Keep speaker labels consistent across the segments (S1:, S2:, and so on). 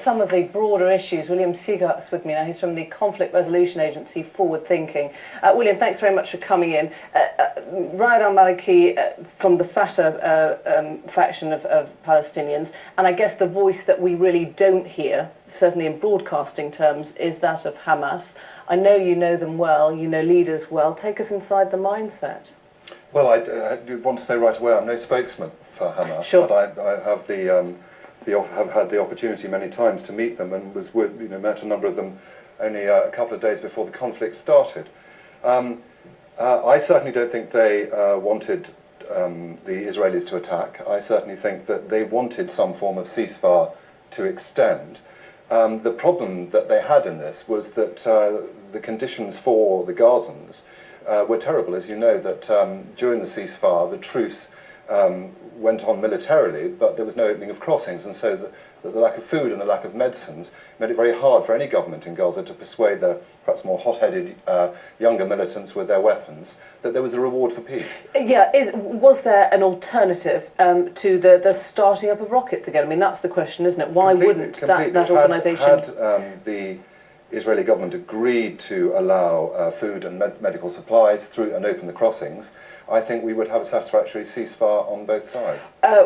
S1: some of the broader issues. William Sieghart's with me now. He's from the Conflict Resolution Agency, Forward Thinking. William, thanks very much for coming in. Riyad al-Maliki from the Fatah faction of Palestinians, and I guess the voice that we really don't hear, certainly in broadcasting terms, is that of Hamas. I know you know them well, you know leaders well. Take us inside the mindset.
S2: Well, I want to say right away, I'm no spokesman for Hamas,
S1: sure.
S2: but I have have had the opportunity many times to meet them, and was with, met a number of them only a couple of days before the conflict started. I certainly don't think they wanted the Israelis to attack. I certainly think that they wanted some form of ceasefire to extend. The problem that they had in this was that the conditions for the Gazans were terrible. As you know, that during the ceasefire, the truce went on militarily, but there was no opening of crossings, and so the lack of food and the lack of medicines made it very hard for any government in Gaza to persuade their perhaps more hot-headed younger militants with their weapons that there was a reward for peace.
S1: Yeah, was there an alternative to the starting up of rockets again? I mean, that's the question, isn't it? Why wouldn't that organisation...
S2: Had the Israeli government agreed to allow food and medical supplies through and open the crossings, I think we would have a satisfactory ceasefire on both sides.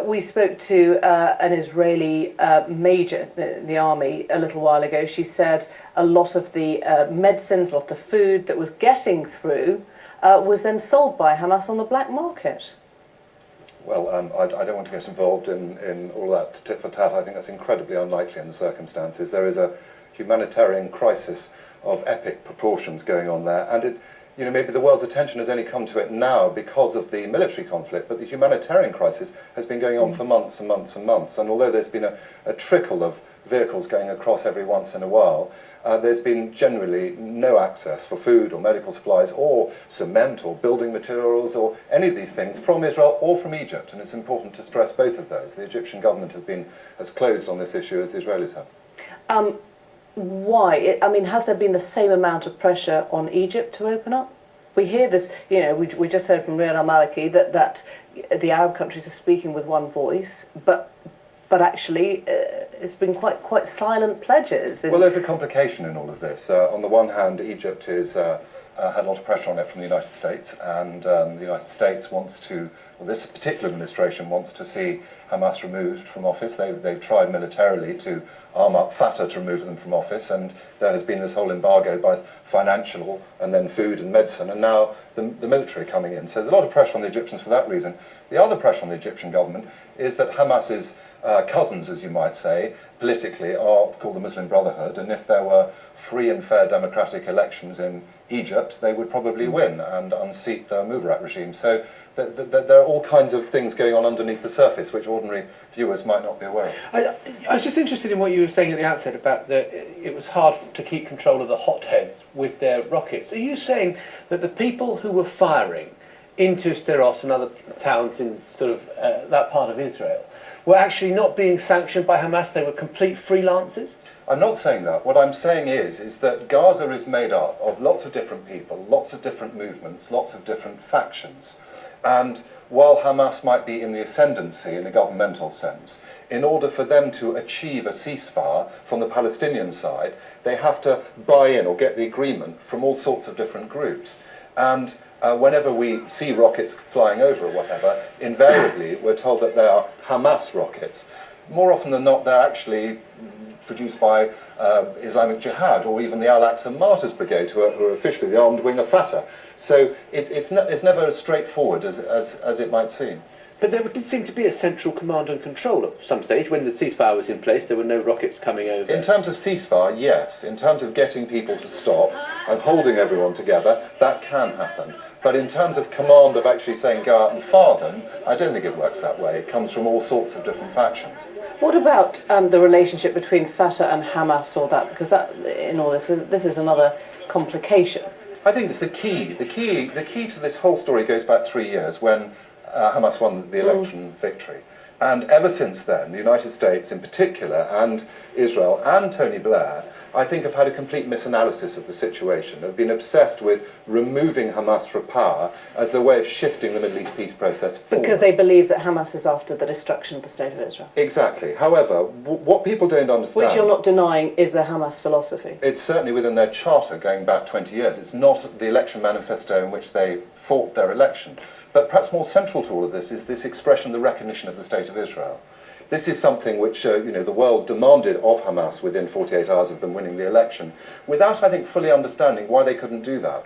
S1: We spoke to an Israeli major, the army, a little while ago. She said a lot of the medicines, a lot of the food that was getting through was then sold by Hamas on the black market.
S2: Well, I don't want to get involved in all that tit for tat. I think that's incredibly unlikely in the circumstances. There is a humanitarian crisis of epic proportions going on there, and maybe the world's attention has only come to it now because of the military conflict, but the humanitarian crisis has been going on for months and months and months, and although there's been a trickle of vehicles going across every once in a while, there's been generally no access for food or medical supplies or cement or building materials or any of these things from Israel or from Egypt, and it's important to stress both of those. The Egyptian government have been as closed on this issue as the Israelis have.
S1: Why? I mean, has there been the same amount of pressure on Egypt to open up? We hear this, we just heard from Riyad al-Maliki that the Arab countries are speaking with one voice, but actually it's been quite silent pledges.
S2: Well, there's a complication in all of this. On the one hand, Egypt is had a lot of pressure on it from the United States, and the United States wants to, well, this particular administration wants to see Hamas removed from office. They've tried militarily to arm up Fatah to remove them from office, and there has been this whole embargo, both financial and then food and medicine, and now the military coming in. So there's a lot of pressure on the Egyptians for that reason. The other pressure on the Egyptian government is that Hamas's cousins, as you might say, politically are called the Muslim Brotherhood, and if there were free and fair democratic elections in Egypt, they would probably win and unseat the Mubarak regime. So there are all kinds of things going on underneath the surface which ordinary viewers might not be aware of.
S3: I was just interested in what you were saying at the outset about it was hard to keep control of the hotheads with their rockets. Are you saying that the people who were firing into Sderot and other towns in sort of that part of Israel were actually not being sanctioned by Hamas? They were complete freelancers?
S2: I'm not saying that. What I'm saying is that Gaza is made up of lots of different people, lots of different movements, lots of different factions. And while Hamas might be in the ascendancy in a governmental sense, in order for them to achieve a ceasefire from the Palestinian side, they have to buy in or get the agreement from all sorts of different groups. And whenever we see rockets flying over or whatever, invariably we're told that they are Hamas rockets. More often than not, they're actually produced by Islamic Jihad or even the Al-Aqsa Martyrs Brigade, who are officially the armed wing of Fatah. So it's never as straightforward as it might seem.
S3: But there did seem to be a central command and control at some stage. When the ceasefire was in place, there were no rockets coming over.
S2: In terms of ceasefire, yes. In terms of getting people to stop and holding everyone together, that can happen. But in terms of command of actually saying go out and fire them, I don't think it works that way. It comes from all sorts of different factions.
S1: What about the relationship between Fatah and Hamas, or that? Because that, in all this is another complication.
S2: I think it's the key. The key to this whole story goes back 3 years when Hamas won the election victory. And ever since then, the United States in particular, and Israel and Tony Blair, I think have had a complete misanalysis of the situation, have been obsessed with removing Hamas from power as their way of shifting the Middle East peace process forward.
S1: Because they believe that Hamas is after the destruction of the State of Israel.
S2: Exactly. However, what people don't understand...
S1: Which you're not denying is a Hamas philosophy.
S2: It's certainly within their charter going back 20 years. It's not the election manifesto in which they fought their election. But perhaps more central to all of this is this expression, the recognition of the State of Israel. This is something which the world demanded of Hamas within 48 hours of them winning the election, without, I think, fully understanding why they couldn't do that.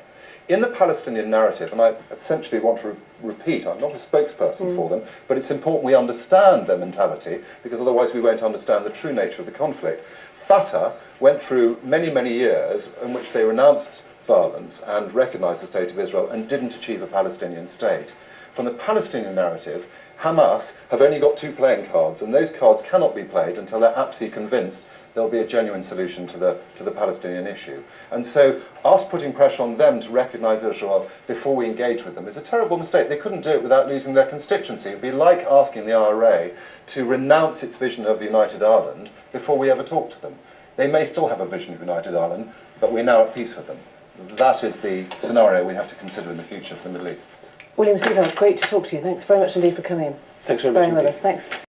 S2: In the Palestinian narrative, and I essentially want to repeat, I'm not a spokesperson for them, but it's important we understand their mentality, because otherwise we won't understand the true nature of the conflict. Fatah went through many, many years in which they renounced violence and recognised the State of Israel and didn't achieve a Palestinian state. From the Palestinian narrative, Hamas have only got two playing cards, and those cards cannot be played until they're absolutely convinced there'll be a genuine solution to the Palestinian issue. And so us putting pressure on them to recognise Israel before we engage with them is a terrible mistake. They couldn't do it without losing their constituency. It'd be like asking the IRA to renounce its vision of United Ireland before we ever talk to them. They may still have a vision of United Ireland, but we're now at peace with them. That is the scenario we have to consider in the future for the Middle East.
S1: William Siegheld, great to talk to you. Thanks very much indeed for coming in.
S3: Thanks very much indeed.
S1: With us. Thanks.